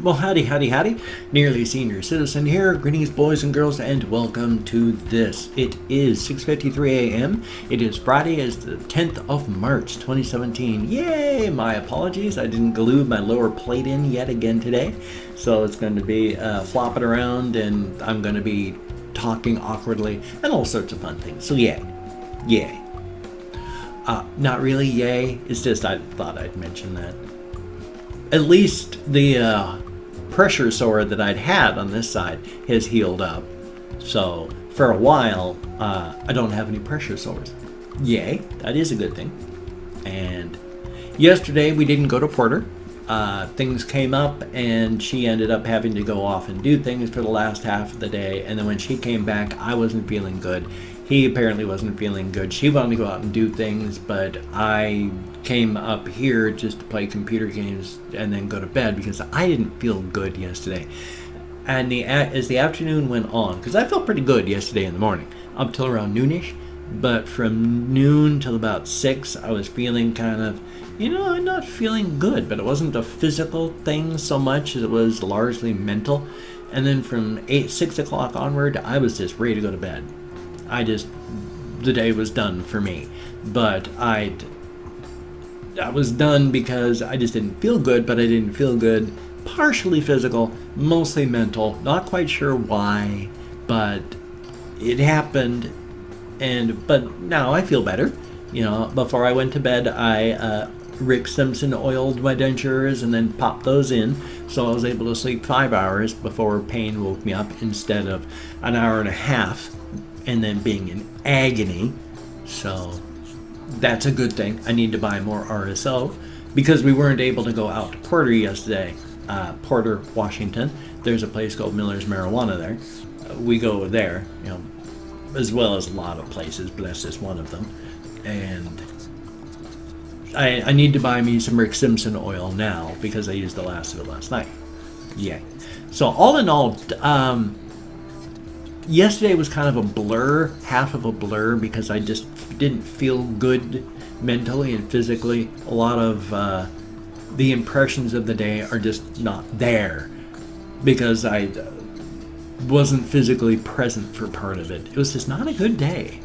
Well, howdy, howdy, howdy. Nearly Senior Citizen here. Greetings, boys and girls, and welcome to this. It is 6:53 a.m. It is Friday, it's the 10th of March, 2017. Yay! My apologies. I didn't glue my lower plate in yet again today. So it's going to be flopping around, and I'm going to be talking awkwardly, and all sorts of fun things. So yay. Yay. Not really yay. It's just I thought I'd mention that. At least the pressure sore that I'd had on this side has healed up. So for a while, I don't have any pressure sores. Yay, that is a good thing. And yesterday we didn't go to Porter. Things came up and she ended up having to go off and do things for the last half of the day. And then when she came back, I wasn't feeling good. He apparently wasn't feeling good. She wanted to go out and do things, but I came up here just to play computer games and then go to bed because I didn't feel good yesterday. And as the afternoon went on, because I felt pretty good yesterday in the morning, up till around noonish, but from noon till about 6, I was feeling kind of, I'm not feeling good, but it wasn't a physical thing so much as it was largely mental. And then from 6 o'clock onward, I was just ready to go to bed. The day was done for me. But I was done because I just didn't feel good, but I didn't feel good. Partially physical, mostly mental. Not quite sure why, but it happened. But now I feel better. Before I went to bed, I Rick Simpson oiled my dentures and then popped those in. So I was able to sleep 5 hours before pain woke me up instead of an hour and a half. And then being in agony. So that's a good thing. I need to buy more RSO because we weren't able to go out to Porter yesterday. Porter, Washington. There's a place called Miller's Marijuana there. We go there, as well as a lot of places, but that's just one of them. And I need to buy me some Rick Simpson oil now because I used the last of it last night. Yeah. So all in all, yesterday was kind of a blur, half of a blur, because I just didn't feel good mentally and physically. A lot of the impressions of the day are just not there because I wasn't physically present for part of it. It was just not a good day.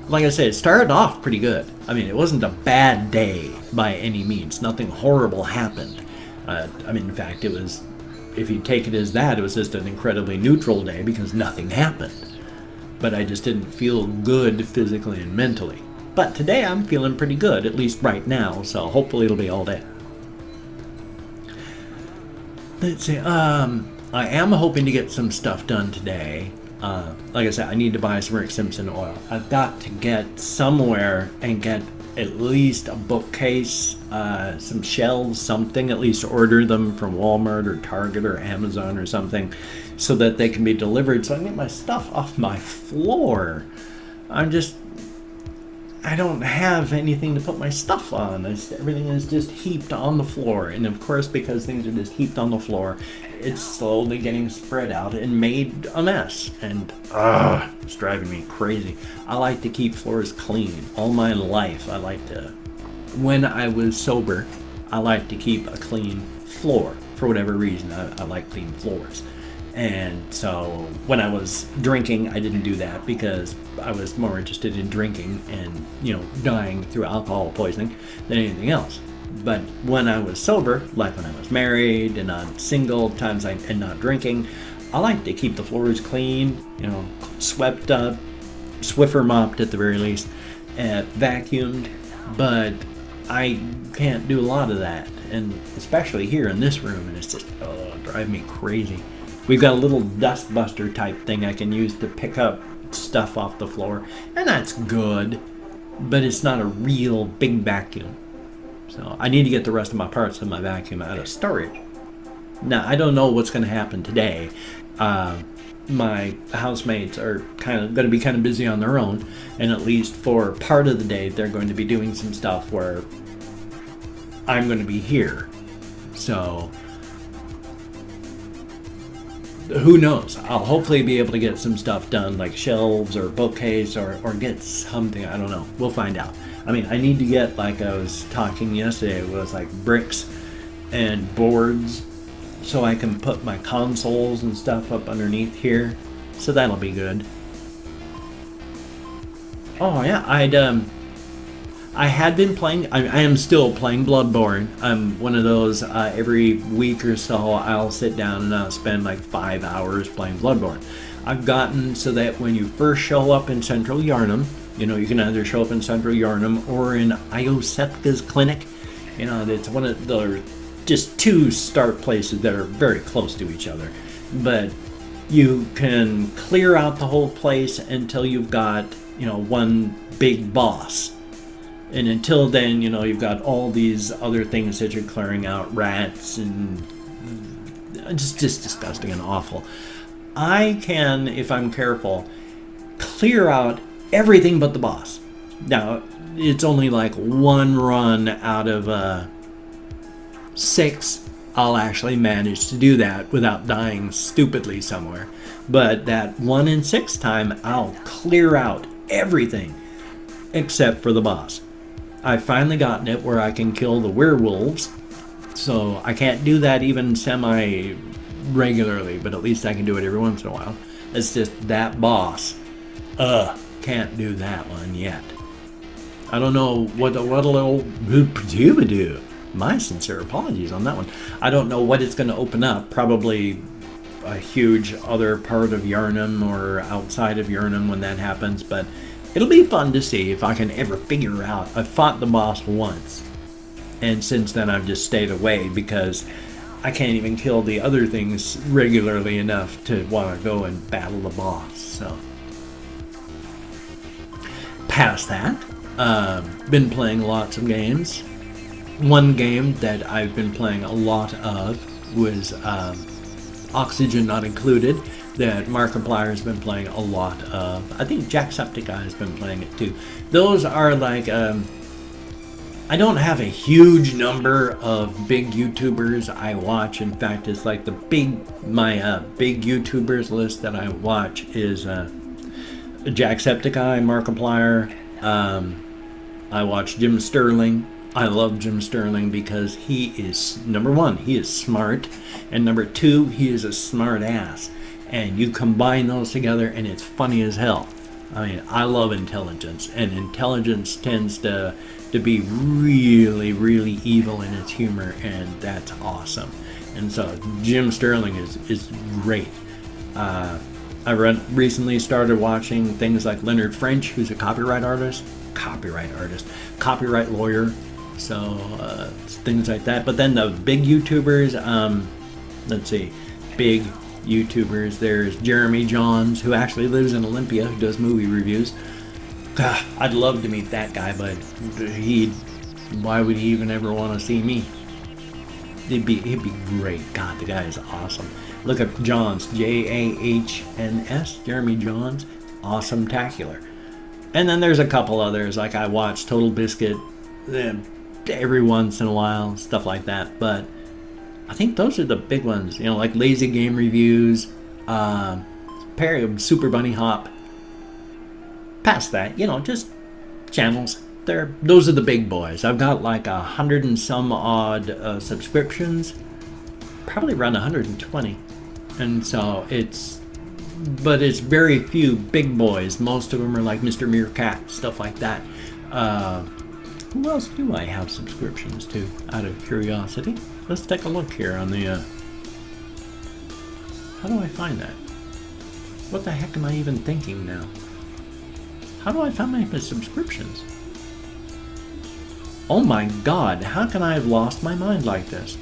Like I said, it started off pretty good. I mean, it wasn't a bad day by any means. Nothing horrible happened. In fact, it was... If you take it as that, it was just an incredibly neutral day because nothing happened. But I just didn't feel good physically and mentally. But today I'm feeling pretty good, at least right now, so hopefully it'll be all day. Let's see, I am hoping to get some stuff done today. Like I said, I need to buy some Rick Simpson oil. I've got to get somewhere and get at least a bookcase, some shelves, something, at least order them from Walmart or Target or Amazon or something so that they can be delivered so I can get my stuff off my floor. I don't have anything to put my stuff on. Everything is just heaped on the floor. And of course, because things are just heaped on the floor, it's slowly getting spread out and made a mess. And it's driving me crazy. I like to keep floors clean. All my life, when I was sober, I like to keep a clean floor. For whatever reason, I like clean floors. And so when I was drinking, I didn't do that because I was more interested in drinking and, dying through alcohol poisoning than anything else. But when I was sober, like when I was married and not single, and not drinking, I like to keep the floors clean, swept up, Swiffer mopped at the very least, vacuumed. But I can't do a lot of that, and especially here in this room, and it's just drive me crazy. We've got a little dust buster type thing I can use to pick up stuff off the floor, and that's good, but it's not a real big vacuum. So I need to get the rest of my parts of my vacuum out of storage. Now, I don't know what's going to happen today. My housemates are going to be kind of busy on their own, and at least for part of the day, they're going to be doing some stuff where I'm going to be here. So who knows? I'll hopefully be able to get some stuff done, like shelves or bookcase or get something. I don't know. We'll find out. I mean, I need to get, like I was talking yesterday, it was like bricks and boards so I can put my consoles and stuff up underneath here. So that'll be good. Oh yeah, I had been playing. I am still playing Bloodborne. I'm one of those every week or so I'll sit down and I'll spend like 5 hours playing Bloodborne. I've gotten so that when you first show up in Central Yharnam, you know, you can either show up in Central Yharnam or in Iosepka's clinic. You know, it's one of the just two start places that are very close to each other. But you can clear out the whole place until you've got, you know, one big boss. And until then, you know, you've got all these other things that you're clearing out, rats and just disgusting and awful. I can, if I'm careful, clear out everything but the boss. Now, it's only like one run out of 6 I'll actually manage to do that without dying stupidly somewhere. But that 1 in 6 time, I'll clear out everything except for the boss. I've finally gotten it where I can kill the werewolves, so I can't do that even semi-regularly, but at least I can do it every once in a while. It's just that boss. Can't do that one yet. I don't know what a little do. My sincere apologies on that one. I don't know what it's going to open up. Probably a huge other part of Yharnam or outside of Yharnam when that happens, but it'll be fun to see if I can ever figure out. I fought the boss once, and since then I've just stayed away because I can't even kill the other things regularly enough to want to go and battle the boss. So, past that, been playing lots of games. One game that I've been playing a lot of was Oxygen Not Included, that Markiplier has been playing a lot of. I think Jacksepticeye has been playing it too. Those are like, I don't have a huge number of big YouTubers I watch. In fact, it's like my big YouTubers list that I watch is Jacksepticeye, Markiplier. I watch Jim Sterling. I love Jim Sterling because he is, number one, he is smart, and number two, he is a smart ass. And you combine those together and it's funny as hell. I mean, I love intelligence, and intelligence tends to be really, really evil in its humor, and that's awesome. And so Jim Sterling is great. I recently started watching things like Leonard French, who's a copyright lawyer. So things like that. But then the big YouTubers, let's see, big YouTubers. There's Jeremy Johns, who actually lives in Olympia, who does movie reviews. God, I'd love to meet that guy, but why would he even ever want to see me? He'd be great. God, the guy is awesome. Look up Johns, Jahns, Jeremy Johns, awesome-tacular. And then there's a couple others, like I watch Total Biscuit every once in a while, stuff like that. But I think those are the big ones, you know, like Lazy Game Reviews, Super Bunny Hop. Past that, you know, just channels. Those are the big boys. I've got like 100 and some odd subscriptions, probably around 120, and so it's very few big boys. Most of them are like Mr. Meerkat, stuff like that. Who else do I have subscriptions to, out of curiosity? Let's take a look here on the, how do I find that? What the heck am I even thinking now? How do I find my subscriptions? Oh my God, how can I have lost my mind like this?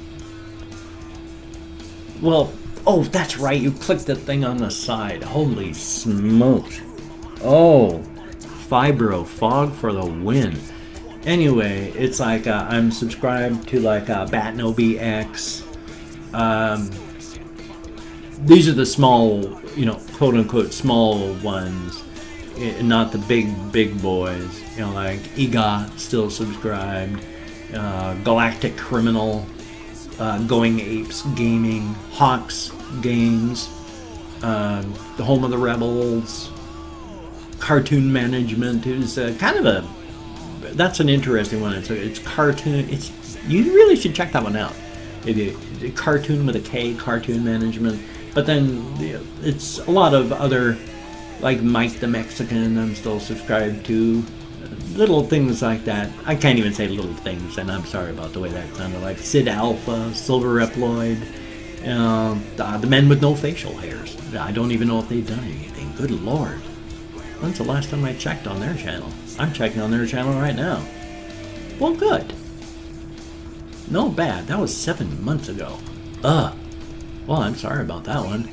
Well, oh, that's right, you clicked the thing on the side. Holy smokes. Oh, Fibro Fog for the win. Anyway, it's like I'm subscribed to like Batnobi X. These are the small, you know, quote unquote small ones, not the big boys. You know, like EGOT still subscribed, Galactic Criminal, Going Apes Gaming, Hawks Games, The Home of the Rebels, Cartoon Management is kind of that's an interesting one. It's cartoon. You really should check that one out. Cartoon with a K, Cartoon Management. But then it's a lot of other, like Mike the Mexican, I'm still subscribed to. Little things like that. I can't even say little things, and I'm sorry about the way that sounded. Like Sid Alpha, Silver Reploid, the men with no facial hairs. I don't even know if they've done anything. Good Lord. When's the last time I checked on their channel? I'm checking on their channel right now. Well, good. No bad. That was 7 months ago. Well, I'm sorry about that one.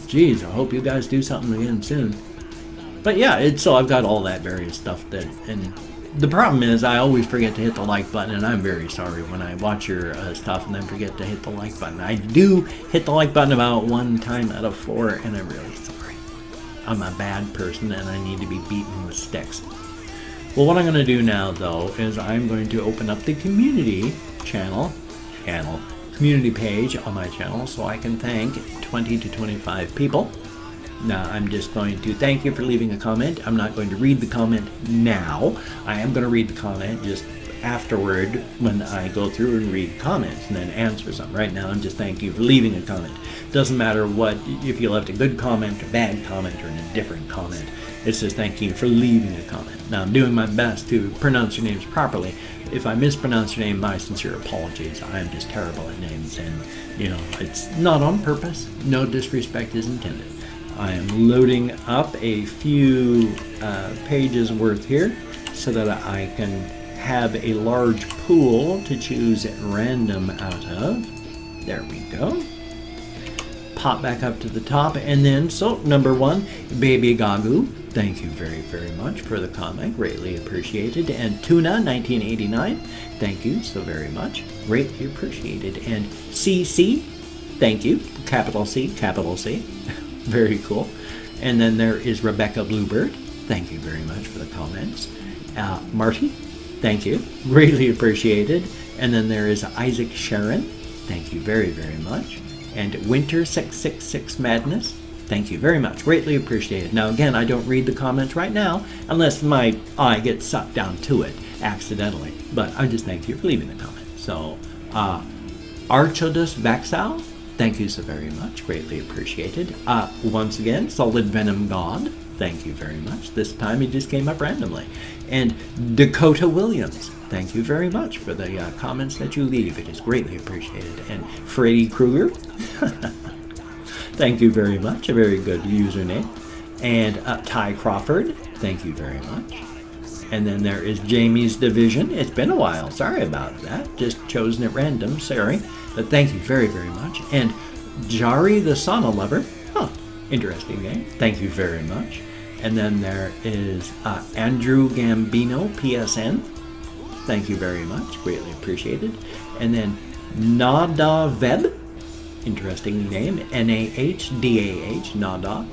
Jeez, I hope you guys do something again soon. But yeah, so I've got all that various stuff that, and the problem is I always forget to hit the like button, and I'm very sorry when I watch your stuff and then forget to hit the like button. I do hit the like button about 1 time out of 4, and I'm really sorry. I'm a bad person and I need to be beaten with sticks. Well, what I'm going to do now, though, is I'm going to open up the community community page on my channel so I can thank 20 to 25 people. Now, I'm just going to thank you for leaving a comment. I'm not going to read the comment now. I am going to read the comment just afterward when I go through and read comments and then answer some. Right now, I'm just thanking you for leaving a comment. Doesn't matter what, if you left a good comment, a bad comment, or an indifferent comment. It's just thanking you for leaving a comment. Now, I'm doing my best to pronounce your names properly. If I mispronounce your name, my sincere apologies. I am just terrible at names, and, it's not on purpose. No disrespect is intended. I am loading up a few pages worth here so that I can have a large pool to choose at random out of. There we go. Pop back up to the top, and then, so number 1, Baby Gagu. Thank you very, very much for the comment. Greatly appreciated. And Tuna 1989. Thank you so very much. Greatly appreciated. And CC. Thank you. Capital C, capital C. Very cool. And then there is Rebecca Bluebird. Thank you very much for the comments. Marty, thank you. Greatly appreciated. And then there is Isaac Sharon. Thank you very, very much. And Winter 666 Madness. Thank you very much. Greatly appreciated. Now, again, I don't read the comments right now unless my eye gets sucked down to it accidentally. But I just thank you for leaving the comment. So, Archodus Vaxal. Thank you so very much. Greatly appreciated. Once again, Solid Venom God. Thank you very much. This time it just came up randomly. And Dakota Williams. Thank you very much for the comments that you leave. It is greatly appreciated. And Freddy Krueger. Thank you very much. A very good username. And Ty Crawford. Thank you very much. And then there is Jamie's Division. It's been a while. Sorry about that. Just chosen at random. Sorry. But thank you very, very much. And Jari the Sauna Lover. Interesting name. Thank you very much. And then there is Andrew Gambino, PSN. Thank you very much. Greatly appreciated. And then Nada Web. Interesting name. N-A-H-D-A-H. Nada.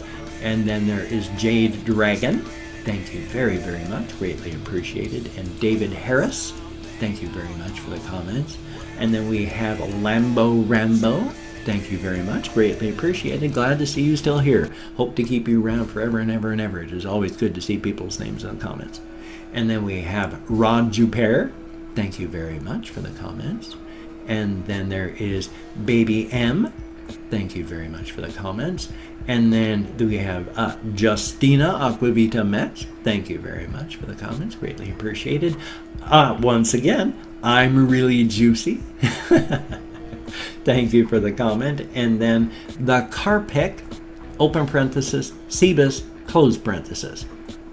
And then there is Jade Dragon. Thank you very, very much. Greatly appreciated. And David Harris. Thank you very much for the comments. And then we have Lambo Rambo. Thank you very much. Greatly appreciated. Glad to see you still here. Hope to keep you around forever and ever and ever. It is always good to see people's names in the comments. And then we have Rod Juper. Thank you very much for the comments. And then there is Baby M. Thank you very much for the comments. And then we have Justina Aquavita Metz. Thank you very much for the comments. Greatly appreciated. Once again, I'm really juicy. Thank you for the comment. And then the Carpic, open parenthesis, Cebus, close parenthesis.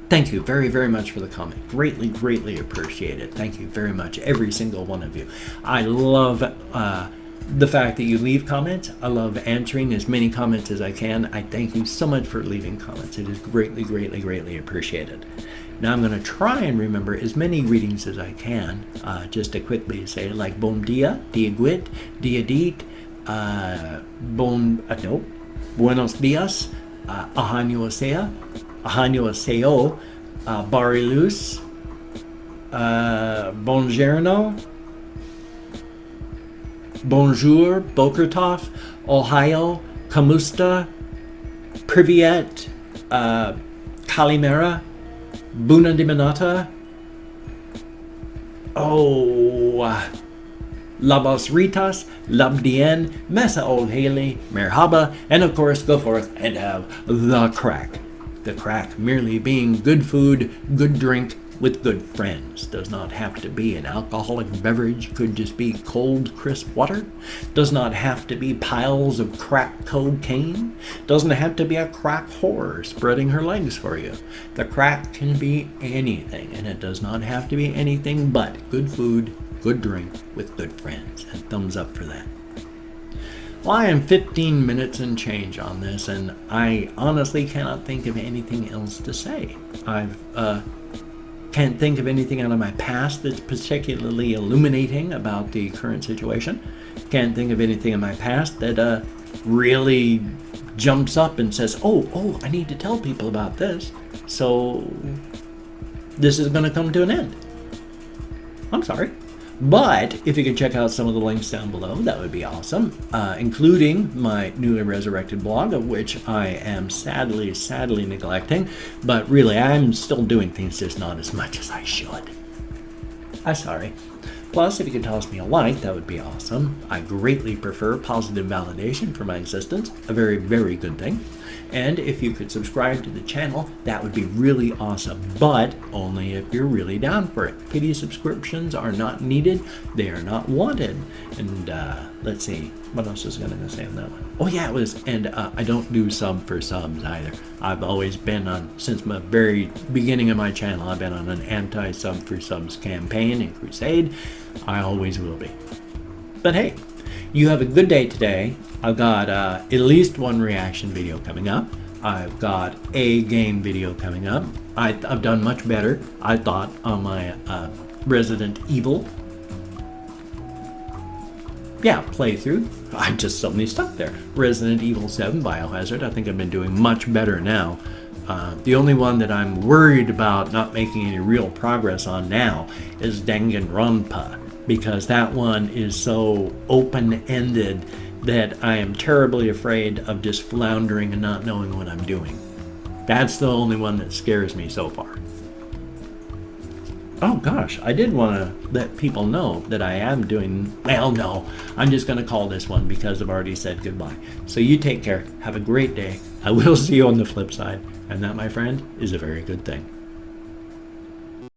Thank you very, very much for the comment. Greatly, greatly appreciated. Thank you very much, every single one of you. I love the fact that you leave comments. I love answering as many comments as I can. I thank you so much for leaving comments. It is greatly, greatly, greatly appreciated. Now I'm going to try and remember as many readings as I can, just to quickly say, like Bon dia, Diaguit, Diadit, Buenos dias, Ahanyo Aseo, Barilus, Bonjourno, Bonjour, Bokertov, Ohio, Kamusta, Privyet, Kalimera, Buna Diminata, Labos Ritas, Labdien, Mesa Ol Haley, Merhaba, and of course go forth and have the crack. The crack merely being good food, good drink, with good friends. Does not have to be an alcoholic beverage, could just be cold, crisp water. Does not have to be piles of crack cocaine. Doesn't have to be a crack whore spreading her legs for you. The crack can be anything, and it does not have to be anything but good food, good drink, with good friends. And thumbs up for that. Well, I am 15 minutes and change on this, and I honestly cannot think of anything else to say. Can't think of anything out of my past that's particularly illuminating about the current situation. Can't think of anything in my past that really jumps up and says, oh, I need to tell people about this. So this is going to come to an end. I'm sorry. But if you could check out some of the links down below, that would be awesome, including my newly resurrected blog, of which I am sadly neglecting. But really, I'm still doing things, just not as much as I should. I'm sorry. Plus, if you could toss me a like, that would be awesome. I greatly prefer positive validation for my existence, a very, very good thing. And if you could subscribe to the channel, that would be really awesome, but only if you're really down for it. Pity subscriptions are not needed, they are not wanted. And let's see, what else was I going to say on that one? Oh yeah, it was, and I don't do sub for subs either. I've always been on, since my very beginning of my channel, I've been on an anti-sub for subs campaign and crusade. I always will be. But hey, you have a good day today. I've got at least one reaction video coming up. I've got a game video coming up. I've done much better, I thought, on my Resident Evil playthrough. I just suddenly stuck there. Resident Evil 7 Biohazard. I think I've been doing much better now. The only one that I'm worried about not making any real progress on now is Danganronpa, because that one is so open-ended that I am terribly afraid of just floundering and not knowing what I'm doing. That's the only one that scares me so far. Oh gosh, I did want to let people know that I am doing, well, no, I'm just going to call this one because I've already said goodbye. So you take care, have a great day. I will see you on the flip side, and that, my friend, is a very good thing.